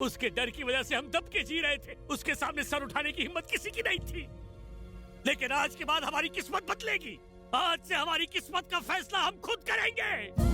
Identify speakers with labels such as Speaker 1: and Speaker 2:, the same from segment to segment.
Speaker 1: उसके डर की वजह से हम दब के जी रहे थे। उसके सामने सर उठाने की हिम्मत किसी की नहीं थी। लेकिन आज के बाद हमारी किस्मत बदलेगी। आज से हमारी किस्मत का फैसला हम खुद करेंगे।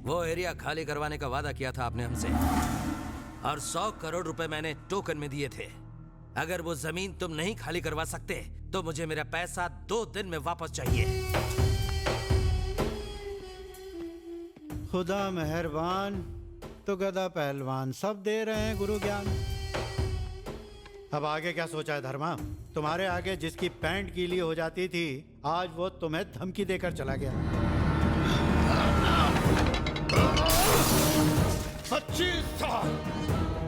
Speaker 2: वो एरिया खाली करवाने का वादा किया था आपने हमसे, और 100 करोड़ रुपए मैंने टोकन में दिए थे। अगर वो जमीन तुम नहीं खाली करवा सकते तो मुझे मेरा पैसा 2 दिन में वापस चाहिए।
Speaker 3: खुदा मेहरबान तो गधा पहलवान, सब दे रहे हैं गुरु ज्ञान। अब आगे क्या सोचा है धर्मा? तुम्हारे आगे जिसकी पैंट गीली हो जाती थी, आज वो तुम्हें धमकी देकर चला गया।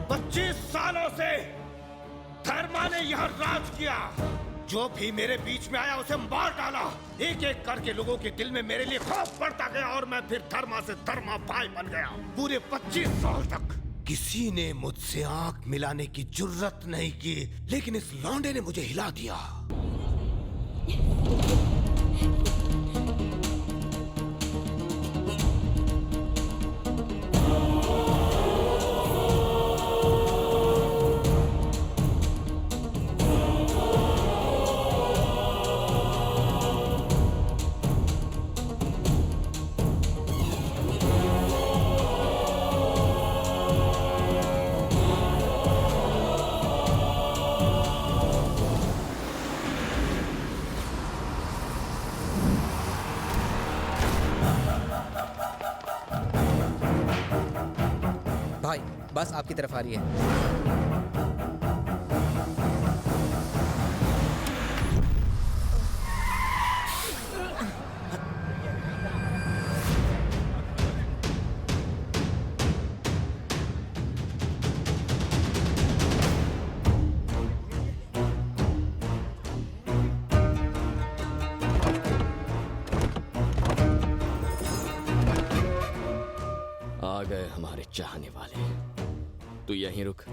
Speaker 4: 25 सालों से धर्मा ने यहाँ राज किया। जो भी मेरे बीच में आया उसे मार डाला। एक एक करके लोगों के दिल में मेरे लिए खौफ बढ़ता गया और मैं फिर धर्मा से धर्मा भाई बन गया। पूरे 25 साल तक किसी ने मुझसे आंख मिलाने की जुर्रत नहीं की, लेकिन इस लौंडे ने मुझे हिला दिया।
Speaker 5: बस आपकी तरफ आ रही है।
Speaker 6: आ गए हमारे चाहने वाले। तू यहीं रुक।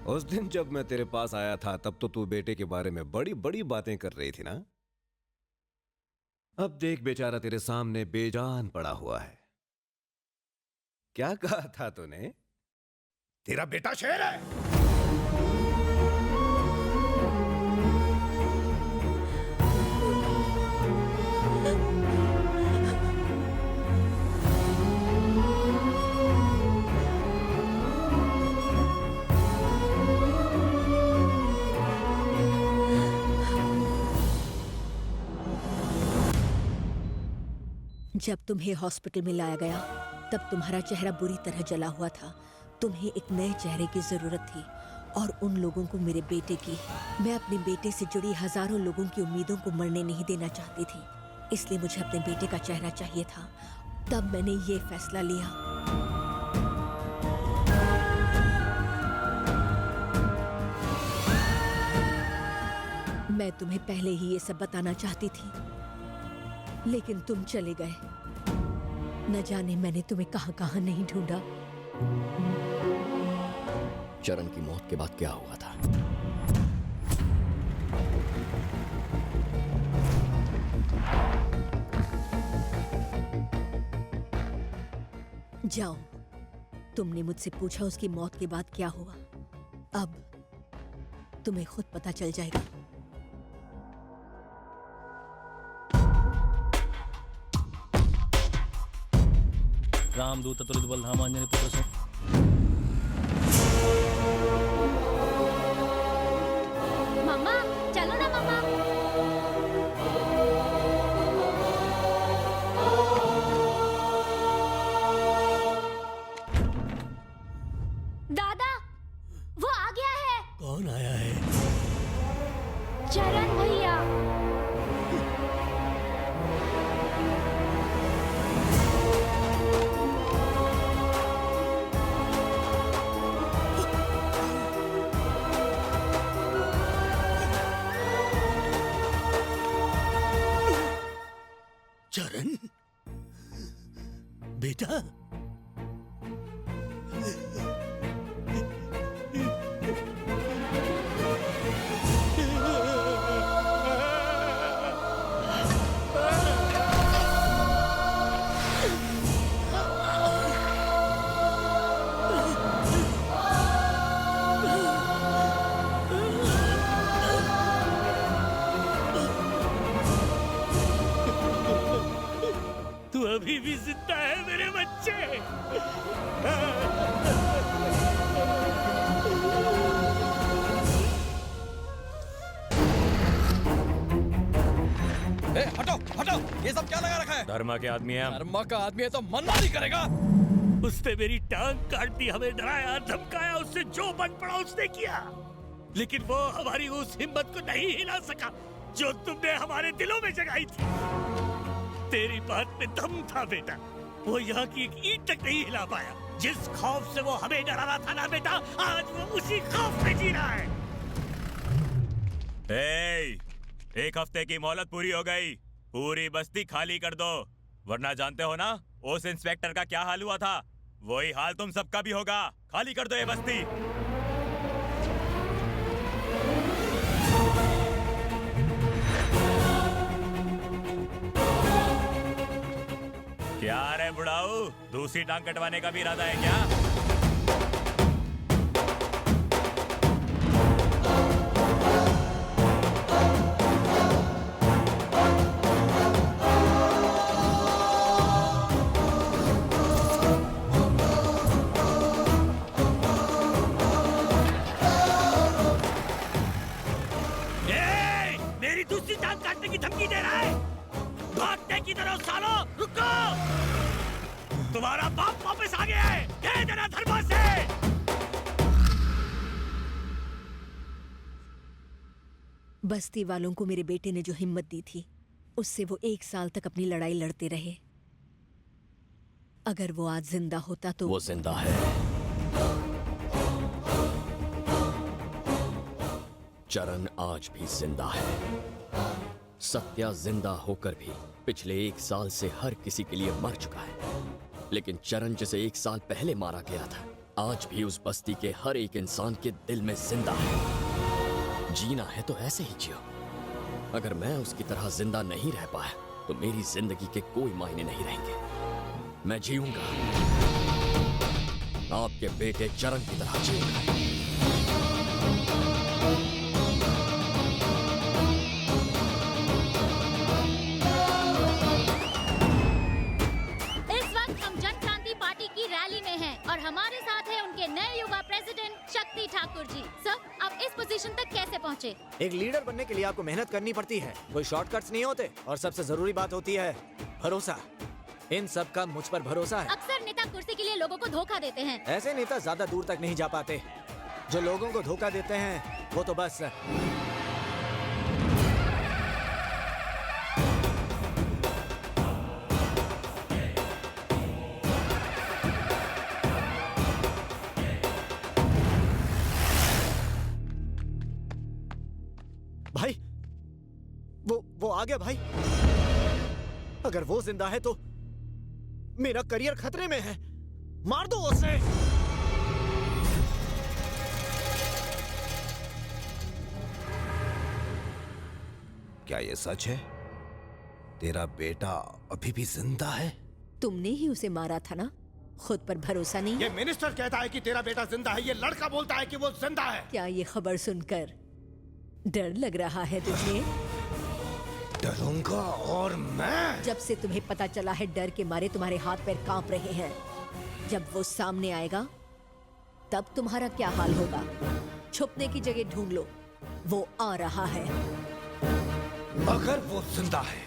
Speaker 7: उस दिन जब मैं तेरे पास आया था तब तो तू बेटे के बारे में बड़ी बड़ी बातें कर रही थी ना। अब देख बेचारा तेरे सामने बेजान पड़ा हुआ है। क्या कहा था तूने?
Speaker 4: तेरा बेटा शेर है।
Speaker 8: जब तुम्हें हॉस्पिटल में लाया गया तब तुम्हारा चेहरा बुरी तरह जला हुआ था। तुम्हें एक नए चेहरे की जरूरत थी और उन लोगों को मेरे बेटे की। मैं अपने बेटे से जुड़ी हजारों लोगों की उम्मीदों को मरने नहीं देना चाहती थी, इसलिए मुझे अपने बेटे का चेहरा चाहिए था। तब मैंने ये फैसला लिया। मैं तुम्हें पहले ही ये सब बताना चाहती थी, लेकिन तुम चले गए। न जाने मैंने तुम्हें कहां कहां नहीं ढूंढा।
Speaker 6: चरण की मौत के बाद क्या हुआ था?
Speaker 8: जाओ, तुमने मुझसे पूछा उसकी मौत के बाद क्या हुआ। अब तुम्हें खुद पता चल जाएगा।
Speaker 1: रामदूत अतुलित बलधाम आंजनेय पुत्र सो
Speaker 9: मम्मा चलो ना मम्मा। दादा वो आ गया है।
Speaker 1: कौन आया है?
Speaker 9: चरण भैया।
Speaker 1: चरण बेटा, तू अभी भी जिंदा है मेरे बच्चे।
Speaker 5: हटो हटो, ये सब क्या लगा रखा है?
Speaker 1: धर्मा के आदमी है।
Speaker 5: धर्मा का आदमी है तो मनमानी करेगा।
Speaker 1: उसने मेरी टांग काट दी, हमें डराया धमकाया, उससे जो बन पड़ा उसने किया, लेकिन वो हमारी उस हिम्मत को नहीं हिला सका जो तुमने हमारे दिलों में जगाई थी। तेरी बात में दम था बेटा, वो यहाँ की एक ईंट तक नहीं हिला पाया। जिस खौफ से वो हमें डरा रहा था ना बेटा, आज वो उसी खौफ में जी रहा है।
Speaker 10: एक हफ्ते की मोहलत पूरी हो गई, पूरी बस्ती खाली कर दो, वरना जानते हो ना उस इंस्पेक्टर का क्या हाल हुआ था, वही हाल तुम सबका भी होगा। खाली कर दो ये बस्ती। क्या रे बुढ़ाऊ, दूसरी टांग कटवाने का भी इरादा है क्या?
Speaker 1: मेरी दूसरी टांग काटने की धमकी दे रहा है? भागने की तरह सालो, रुको! तुम्हारा बाप वापस आ गया है, कह देना धर्मा से।
Speaker 8: बस्ती वालों को मेरे बेटे ने जो हिम्मत दी थी, उससे वो 1 साल तक अपनी लड़ाई लड़ते रहे। अगर वो आज जिंदा होता तो
Speaker 6: वो जिंदा है। चरण आज भी जिंदा है। सत्या जिंदा होकर भी पिछले 1 साल से हर किसी के लिए मर चुका है, लेकिन चरण जिसे 1 साल पहले मारा गया था, आज भी उस बस्ती के हर एक इंसान के दिल में जिंदा है। जीना है तो ऐसे ही जियो। अगर मैं उसकी तरह जिंदा नहीं रह पाया तो मेरी जिंदगी के कोई मायने नहीं रहेंगे। मैं जीऊंगा, आपके बेटे चरण की तरह जीऊंगा।
Speaker 9: और हमारे साथ है उनके नए युवा प्रेसिडेंट शक्ति ठाकुर जी। सर, आप इस पोजीशन तक कैसे पहुंचे?
Speaker 11: एक लीडर बनने के लिए आपको मेहनत करनी पड़ती है, कोई शॉर्टकट्स नहीं होते, और सबसे जरूरी बात होती है भरोसा। इन सब का मुझ पर भरोसा है।
Speaker 9: अक्सर नेता कुर्सी के लिए लोगों को धोखा देते हैं।
Speaker 11: ऐसे नेता ज्यादा दूर तक नहीं जा पाते। जो लोगों को धोखा देते हैं वो तो बस भाई, वो आ गया भाई। अगर वो जिंदा है तो मेरा करियर खतरे में है। मार दो उसे।
Speaker 7: क्या ये सच है? तेरा बेटा अभी भी जिंदा है?
Speaker 8: तुमने ही उसे मारा था ना? खुद पर भरोसा नहीं?
Speaker 4: ये मिनिस्टर कहता है कि तेरा बेटा जिंदा है, ये लड़का बोलता है कि वो जिंदा है।
Speaker 8: क्या ये खबर सुनकर डर लग रहा है तुझे?
Speaker 4: डरूंगा और मैं।
Speaker 8: जब से तुम्हें पता चला है डर के मारे तुम्हारे हाथ पैर कांप रहे हैं, जब वो सामने आएगा तब तुम्हारा क्या हाल होगा? छुपने की जगह ढूंढ लो, वो आ रहा है।
Speaker 4: अगर वो जिंदा है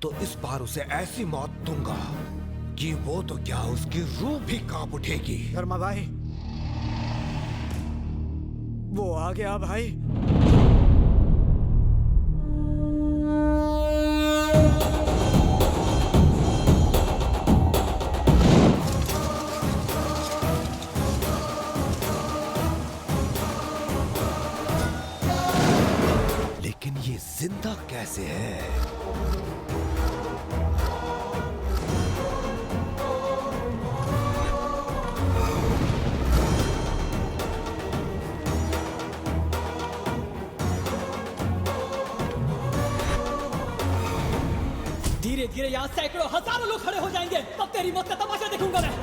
Speaker 4: तो इस बार उसे ऐसी मौत दूंगा कि वो तो क्या उसकी रूह भी कांप उठेगी।
Speaker 11: धर्मा भाई, वो आ गया भाई।
Speaker 4: लेकिन ये जिंदा कैसे है?
Speaker 12: धीरे धीरे यहाँ सैकड़ों हजारों लोग खड़े हो जाएंगे, तब तेरी मौत का तमाशा देखूंगा मैं।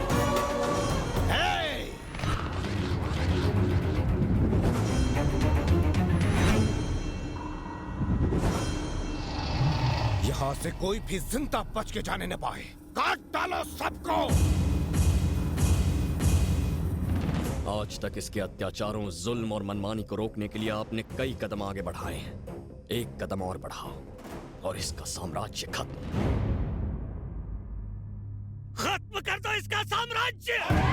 Speaker 4: यहाँ से कोई भी जिंदा बच के जाने न पाए। काट डालो सबको।
Speaker 6: आज तक इसके अत्याचारों, जुल्म और मनमानी को रोकने के लिए आपने कई कदम आगे बढ़ाए हैं। एक कदम और बढ़ाओ और इसका साम्राज्य खत्म
Speaker 1: खत्म कर दो इसका साम्राज्य।